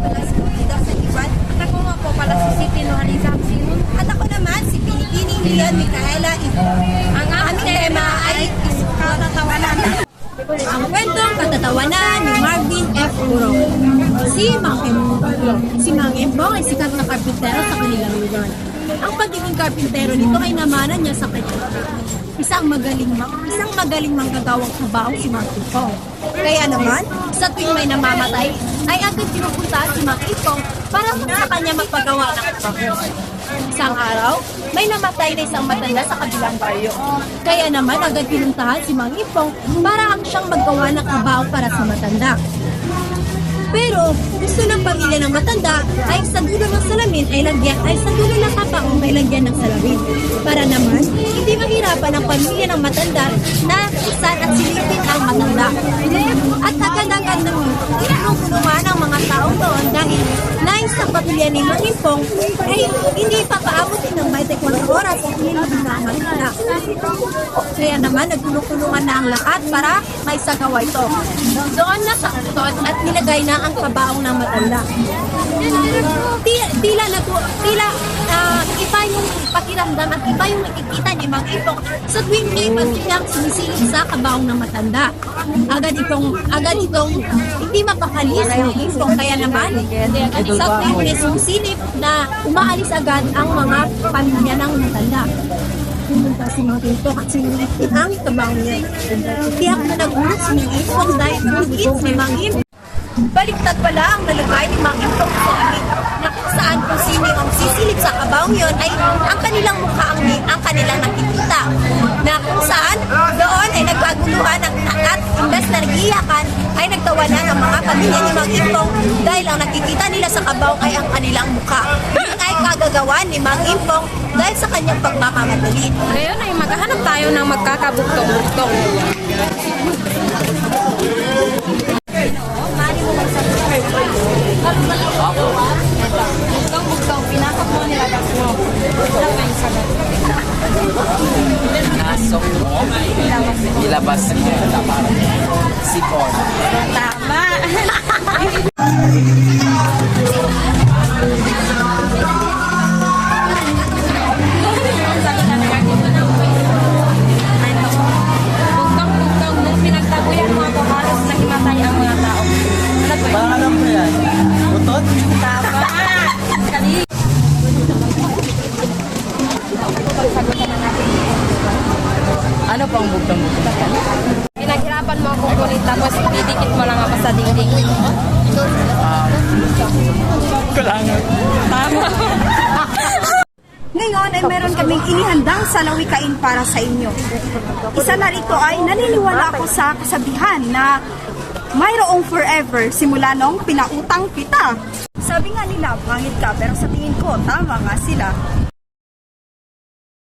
pala si Ida sa Iwan. At ako nga po pala si City Nohalizam Simon. At ako naman si Pinipining Lian Micaela Ito. Ang aming tema ay katatawanan. Ang kwentong katatawanan ni Marvin F. Uro. Si Mang Embong ay sikat na karpintero sa kanilang lugar. Ang pagiging karpintero nito ay namanan niya sa kanya. Isang magaling manggagawang trabaho si Mang Embong. Kaya naman, sa tuwing may namamatay, ay agad pinupuntahan si Mang Embong para sa kanya magpagawa ng trabaho. Isang araw, may namatay na isang matanda sa kabilang baryo. Kaya naman agad pinuntahan si Mang Ipong para ang siyang maggawa ng trabaho para sa matanda. Pero gusto ng pamilya ng matanda ay sa dulo ng salamin sa dulo ng kapaong ay lagyan ng salamin. Para naman, hindi mahirapan ang pamilya ng matanda na isan at silipin ang matanda. At agad-agad naman, pinulungan ng mga tao doon dahil nais ng pamilya ni Mang Ipong ay hindi papaabutin ng 24 oras at nilibin na ang matanda. Kaya naman, nagtulungan na ang lahat para maisagawa ito. Doon na sa utot at nilagay na ang kabaong ng matanda. Iba yung pakiramdam at iba yung nakikita ni Mang Ipong sa tuwing may magkitang sumisilip sa kabaong ng matanda. Agad itong hindi mapakali si Mang Ipong, kaya naman sa tuwing may sumisilip na umaalis agad ang mga pamilya ng matanda. Pumunta si Mang Ipong at sinilipin ang kabaong niya. Tiyak na nagulat si Mang Ipong dahil bukit si Mang Ipong. Baliktad pala ang nalagay ni Mang Ipong sa amin na kung saan kung sino ang sisilip sa kabaong yun ay ang kanilang mukha ang kanilang nakikita. Na kung saan doon ay nagkaguluhan at imbes na nagiyakan ay nagtawanan ang mga pamilya ni Mang Ipong dahil ang nakikita nila sa kabaong ay ang kanilang mukha. Yun ay kagagawan ni Mang Ipong dahil sa kanyang pagmamamadali. Ngayon ay maghahanap tayo ng magkakabuktong-buktong. Buktong-buktong, pinakap mo nilagak mo. Wala kayong sagot. Nasok mo, ilabas mo, sipon. Tama! Buktong-buktong, nung pinagtaguyan mo ako, halos nahimatay ang mga tao. Parang alam mo yan. Utot? Tama! Kali! Ano pang bugtang-bugtang? Pinaghirapan mo ako kulit tapos didikit mo lang ako sa dingding. Kulangan. Tama! Ngayon ay meron kaming inihandang salawikain para sa inyo. Isa na rito ay naniniwala ako sa kasabihan na mayroong forever simula nung pinautang kita. Sabi nga nila, pangit ka, pero sa tingin ko, tama nga sila.